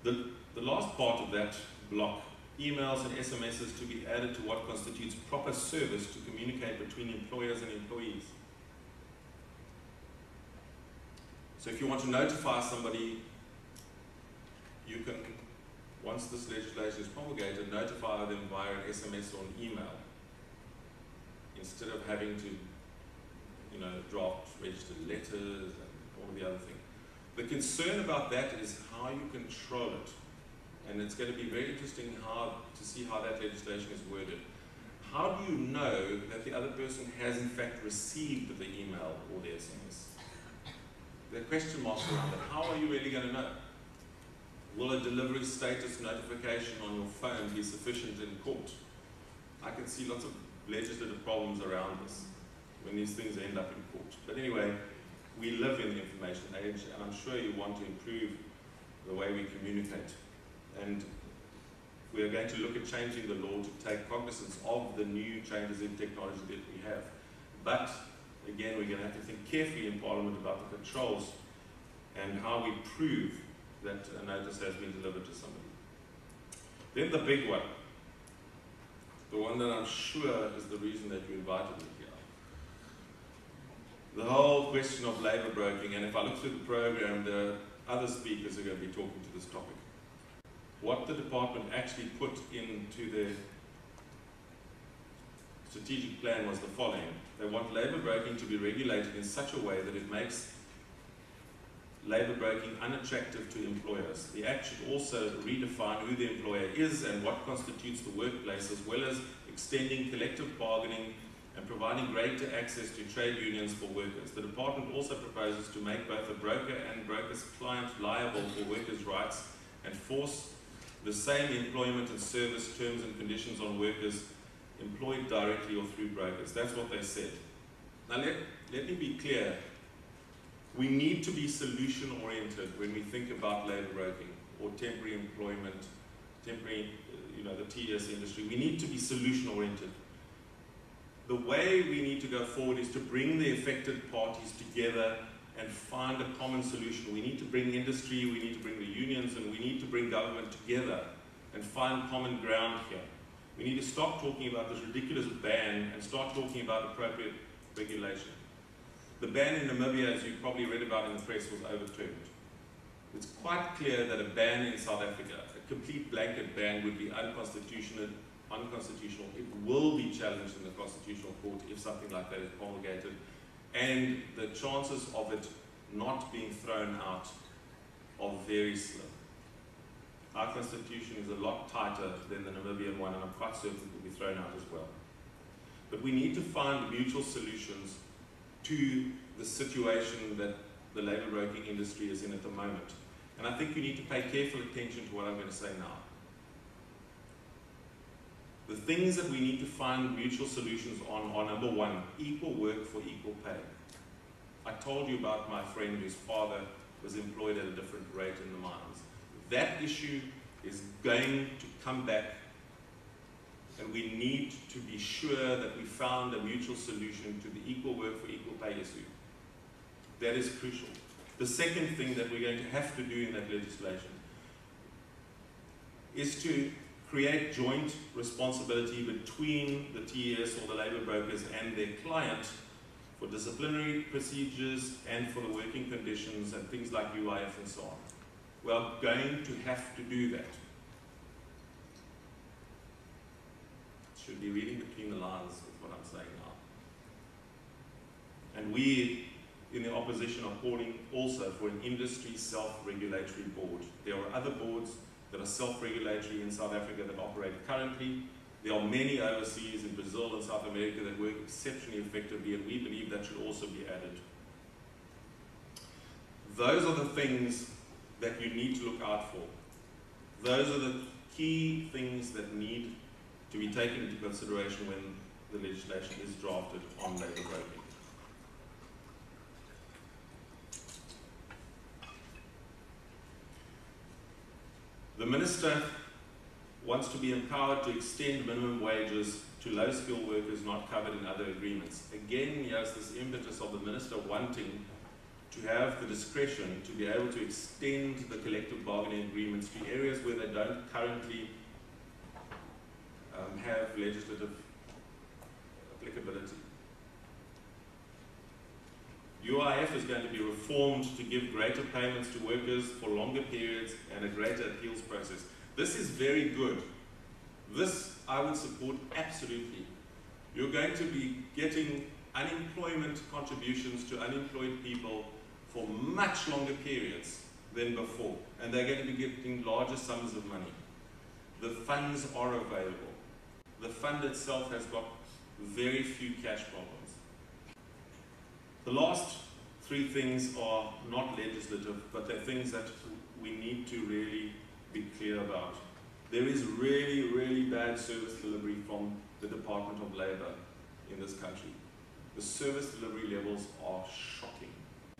The last part of that block, emails and SMSs to be added to what constitutes proper service to communicate between employers and employees. So if you want to notify somebody, you can, once this legislation is promulgated, notify them via an SMS or an email, instead of having to, draft registered letters and all the other things. The concern about that is how you control it. And it's going to be very interesting to see how that legislation is worded. How do you know that the other person has in fact received the email or the SMS? There are question marks around that. How are you really going to know? Will a delivery status notification on your phone be sufficient in court? I can see lots of legislative problems around this when these things end up in court. But anyway, we live in the information age, and I'm sure you want to improve the way we communicate. And we are going to look at changing the law to take cognizance of the new changes in technology that we have. But again, we're going to have to think carefully in Parliament about the controls and how we prove that a notice has been delivered to somebody. Then the big one, the one that I'm sure is the reason that you invited me here. The whole question of labour broking, and if I look through the program, the other speakers are going to be talking to this topic. What the department actually put into their strategic plan was the following. They want labour broking to be regulated in such a way that it makes labour broking unattractive to employers. The Act should also redefine who the employer is and what constitutes the workplace, as well as extending collective bargaining and providing greater access to trade unions for workers. The department also proposes to make both the broker and broker's client liable for workers' rights and force the same employment and service terms and conditions on workers employed directly or through brokers. That's what they said. Now let me be clear. We need to be solution-oriented when we think about labour broking or temporary employment, the TES industry. We need to be solution-oriented. The way we need to go forward is to bring the affected parties together and find a common solution. We need to bring industry, we need to bring the unions, and we need to bring government together and find common ground here. We need to stop talking about this ridiculous ban and start talking about appropriate regulation. The ban in Namibia, as you probably read about in the press, was overturned. It's quite clear that a ban in South Africa, a complete blanket ban, would be unconstitutional. It will be challenged in the Constitutional Court if something like that is promulgated, and the chances of it not being thrown out are very slim. Our Constitution is a lot tighter than the Namibian one, and I'm quite certain it will be thrown out as well. But we need to find mutual solutions to the situation that the labour broking industry is in at the moment. And I think you need to pay careful attention to what I'm going to say now. The things that we need to find mutual solutions on are, number one, equal work for equal pay. I told you about my friend whose father was employed at a different rate in the mines. That issue is going to come back, and we need to be sure that we found a mutual solution to the equal work for equal pay issue. That is crucial. The second thing that we're going to have to do in that legislation is to create joint responsibility between the TES or the labour brokers and their client for disciplinary procedures and for the working conditions and things like UIF and so on. We are going to have to do that. Should be reading between the lines with what I'm saying now. And we, in the opposition, are calling also for an industry self-regulatory board. There are other boards that are self-regulatory in South Africa that operate currently. There are many overseas in Brazil and South America that work exceptionally effectively, and we believe that should also be added. Those are the things that you need to look out for. Those are the key things that need to be taken into consideration when the legislation is drafted on labour broking. The Minister wants to be empowered to extend minimum wages to low-skilled workers not covered in other agreements. Again, here's this impetus of the Minister wanting to have the discretion to be able to extend the collective bargaining agreements to areas where they don't currently have legislative applicability. UIF is going to be reformed to give greater payments to workers for longer periods and a greater appeals process. This is very good. This I would support absolutely. You're going to be getting unemployment contributions to unemployed people for much longer periods than before, and they're going to be getting larger sums of money. The funds are available. The fund itself has got very few cash problems. The last three things are not legislative, but they're things that we need to really be clear about. There is really, really bad service delivery from the Department of Labour in this country. The service delivery levels are shocking.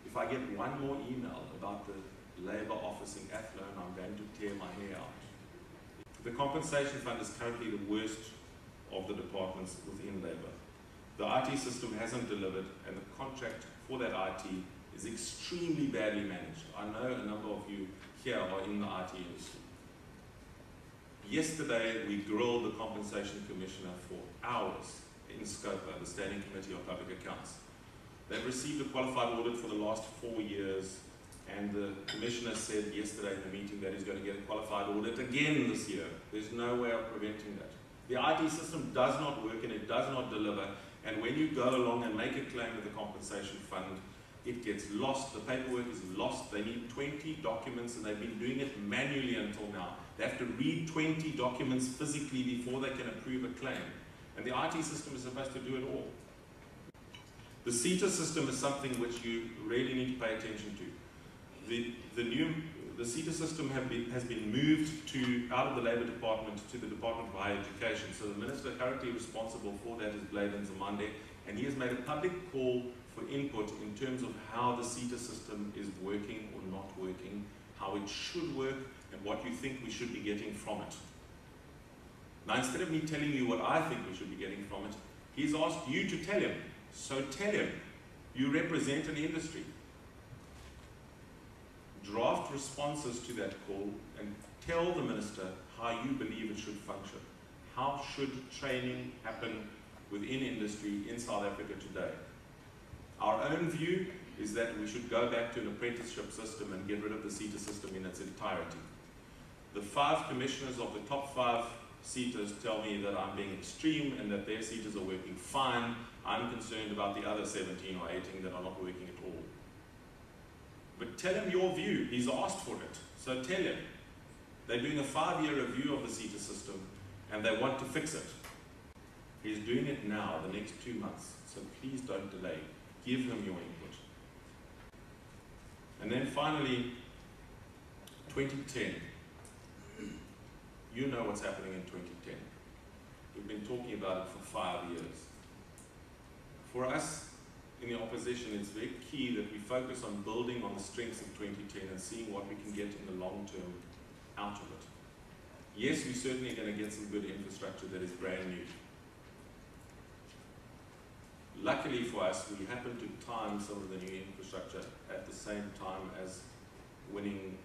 If I get one more email about the Labour office in Athlone, I'm going to tear my hair out. The compensation fund is currently the worst of the departments within Labour. The IT system hasn't delivered, and the contract for that IT is extremely badly managed. I know a number of you here are in the IT industry. Yesterday, we grilled the Compensation Commissioner for hours in SCOPA, the Standing Committee of Public Accounts. They've received a qualified audit for the last 4 years, and the Commissioner said yesterday in the meeting that he's going to get a qualified audit again this year. There's no way of preventing that. The IT system does not work and it does not deliver, and when you go along and make a claim with the compensation fund, it gets lost, the paperwork is lost. They need 20 documents and they've been doing it manually until now. They have to read 20 documents physically before they can approve a claim. And the IT system is supposed to do it all. The CETA system is something which you really need to pay attention to. The CETA system has been moved out of the Labour Department to the Department of Higher Education. So the Minister currently responsible for that is Blade Nzimande, and he has made a public call for input in terms of how the CETA system is working or not working, how it should work, and what you think we should be getting from it. Now, instead of me telling you what I think we should be getting from it, he's asked you to tell him. So tell him. You represent an industry. Draft responses to that call and tell the Minister how you believe it should function. How should training happen within industry in South Africa today? Our own view is that we should go back to an apprenticeship system and get rid of the CETA system in its entirety. The 5 commissioners of the top 5 CETAs tell me that I'm being extreme and that their CETAs are working fine. I'm concerned about the other 17 or 18 that are not working at all. But tell him your view. He's asked for it. So tell him. They're doing a 5-year review of the CETA system and they want to fix it. He's doing it now, the next 2 months. So please don't delay. Give him your input. And then finally, 2010. You know what's happening in 2010. We've been talking about it for 5 years. For us, in the opposition, it's very key that we focus on building on the strengths of 2010 and seeing what we can get in the long term out of it. Yes, we're certainly going to get some good infrastructure that is brand new. Luckily for us, we happen to time some of the new infrastructure at the same time as winning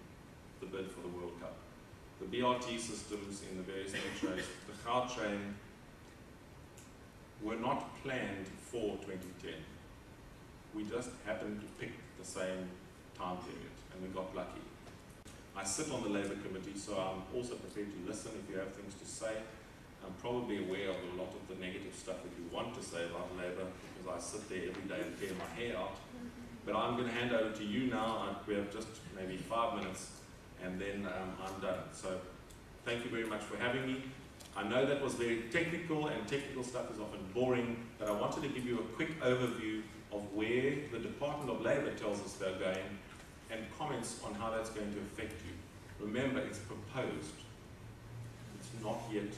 the bid for the World Cup. The BRT systems in the various metros, the Gautrain, were not planned for 2010. We just happened to pick the same time period, and we got lucky. I sit on the Labour Committee, so I'm also prepared to listen if you have things to say. I'm probably aware of a lot of the negative stuff that you want to say about Labour, because I sit there every day and tear my hair out. But I'm going to hand over to you now. We have just maybe 5 minutes, and then I'm done. So thank you very much for having me. I know that was very technical, and technical stuff is often boring, but I wanted to give you a quick overview of where the Department of Labour tells us they're going, and comments on how that's going to affect you. Remember, it's proposed. It's not yet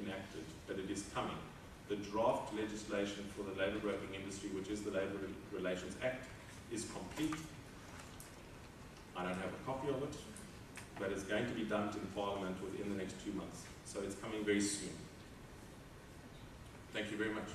enacted, but it is coming. The draft legislation for the labour broking industry, which is the Labour Relations Act, is complete. I don't have a copy of it, but it's going to be dumped in Parliament within the next 2 months. So it's coming very soon. Thank you very much.